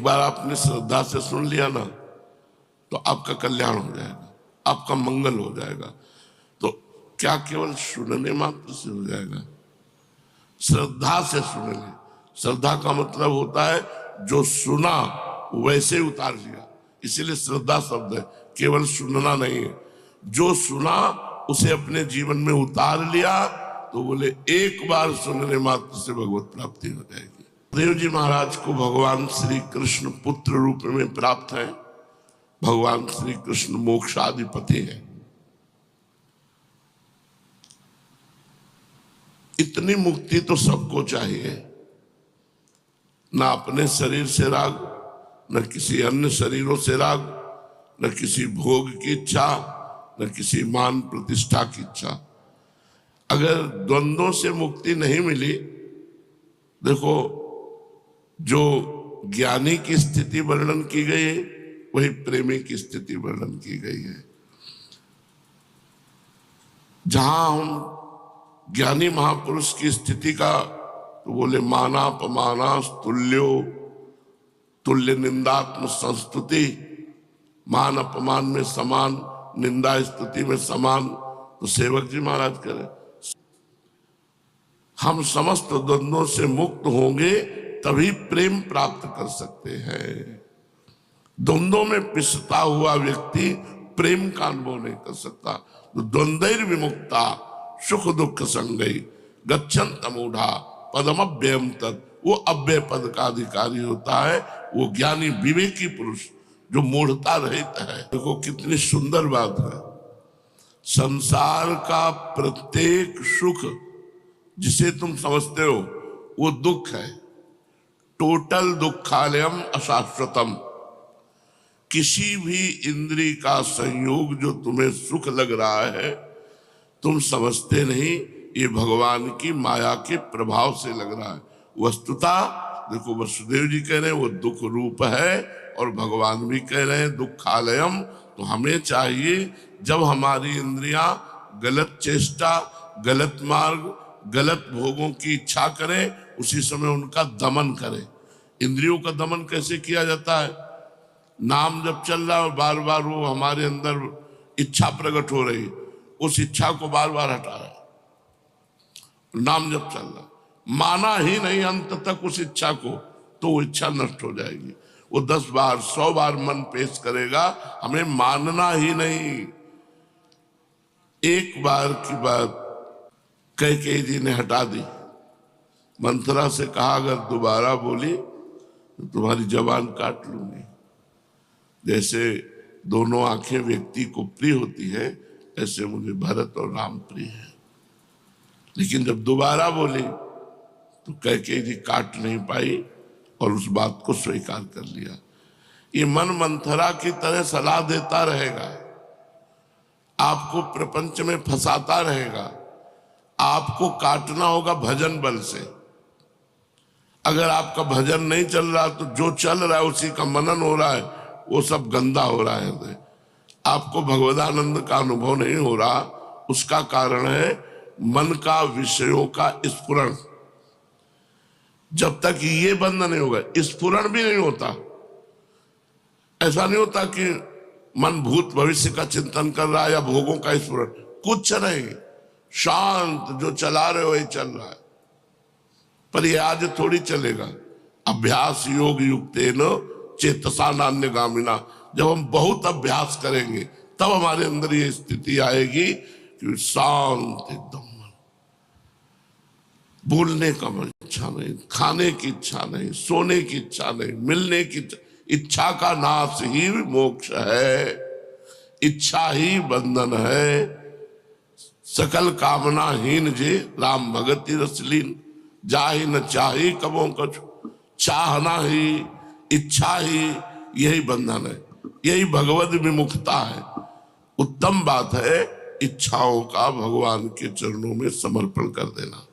बार आपने श्रद्धा से सुन लिया ना तो आपका कल्याण हो जाएगा, आपका मंगल हो जाएगा। तो क्या केवल सुनने मात्र से हो जाएगा? श्रद्धा से सुन ले। श्रद्धा का मतलब होता है जो सुना वैसे उतार लिया, इसीलिए श्रद्धा शब्द है, केवल सुनना नहीं है। जो सुना उसे अपने जीवन में उतार लिया तो बोले एक बार सुनने मात्र से भगवत प्राप्ति हो जाएगी। देव जी महाराज को भगवान श्री कृष्ण पुत्र रूप में प्राप्त है। भगवान श्री कृष्ण मोक्षाधिपति है। इतनी मुक्ति तो सबको चाहिए, ना अपने शरीर से राग, न किसी अन्य शरीरों से राग, न किसी भोग की इच्छा, न किसी मान प्रतिष्ठा की इच्छा। अगर द्वंद्वों से मुक्ति नहीं मिली, देखो जो ज्ञानी की स्थिति वर्णन की गई है वही प्रेमी की स्थिति वर्णन की गई है। जहां हम ज्ञानी महापुरुष की स्थिति का तो बोले माना पमाना तुल्यो, तुल्य निंदात्म संस्तुति, मान अपमान में समान, निंदा स्तुति में समान। तो सेवक जी महाराज करें, हम समस्त द्वंद्वों से मुक्त होंगे तभी प्रेम प्राप्त कर सकते हैं। द्वंद्वों में पिसता हुआ व्यक्ति प्रेम का अनुभव नहीं कर सकता। तो द्वंद्वैर विमुक्ता सुख दुख संगई गच्छन्त मूढ़ा पदमव्ययम तत्, वो अव्यय पद का अधिकारी होता है, वो ज्ञानी विवेकी पुरुष जो मूढ़ता रहित है। देखो कितनी सुंदर बात है। संसार का प्रत्येक सुख जिसे तुम समझते हो वो दुख है। टोटल दुखालयम अशाश्वतम। किसी भी इंद्रिय का संयोग जो तुम्हें सुख लग रहा है तुम समझते नहीं, ये भगवान की माया के प्रभाव से लग रहा है। वस्तुतः देखो वसुदेव जी कह रहे हैं वो दुख रूप है और भगवान भी कह रहे हैं दुखालयम। तो हमें चाहिए जब हमारी इंद्रियां गलत चेष्टा, गलत मार्ग, गलत भोगों की इच्छा करें, उसी समय उनका दमन करें। इंद्रियों का दमन कैसे किया जाता है? नाम जब चल रहा है और बार बार वो हमारे अंदर इच्छा प्रकट हो रही, उस इच्छा को बार बार हटा रहा है। नाम जब चल रहा, माना ही नहीं अंत तक उस इच्छा को, तो वो इच्छा नष्ट हो जाएगी। वो 10 बार 100 बार मन पेश करेगा, हमें मानना ही नहीं। एक बार की बात कैकेयी जी ने हटा दी। मंथरा से कहा अगर दोबारा बोली तो तुम्हारी जबान काट लूंगी। जैसे दोनों आंखें व्यक्ति को प्रिय होती है, ऐसे मुझे भरत और राम प्रिय है। लेकिन जब दोबारा बोली तो कैकेयी जी काट नहीं पाई और उस बात को स्वीकार कर लिया। ये मन मंथरा की तरह सलाह देता रहेगा, आपको प्रपंच में फंसाता रहेगा। आपको काटना होगा भजन बल से। अगर आपका भजन नहीं चल रहा तो जो चल रहा है उसी का मनन हो रहा है, वो सब गंदा हो रहा है। आपको भगवदानंद का अनुभव नहीं हो रहा, उसका कारण है मन का विषयों का स्फुरण। जब तक ये बंद नहीं होगा, स्फुरण भी नहीं होता। ऐसा नहीं होता कि मन भूत भविष्य का चिंतन कर रहा है या भोगों का स्फुरण, कुछ नहीं। शांत जो चला रहे हो वही चल रहा है। पर ये आज थोड़ी चलेगा। अभ्यास योग युक्तेन चेतसा नान्यगामिना। जब हम बहुत अभ्यास करेंगे तब हमारे अंदर ये स्थिति आएगी कि शांत एकदम, बोलने का इच्छा नहीं, खाने की इच्छा नहीं, सोने की इच्छा नहीं, मिलने की इच्छा का नाश ही मोक्ष है। इच्छा ही बंधन है। सकल कामनाहीन जे राम भगति रसलीन, जाहि न चाही कबों कछु। चाहना ही, इच्छा ही, यही बंधन है, यही भगवद विमुखता है। उत्तम बात है इच्छाओं का भगवान के चरणों में समर्पण कर देना।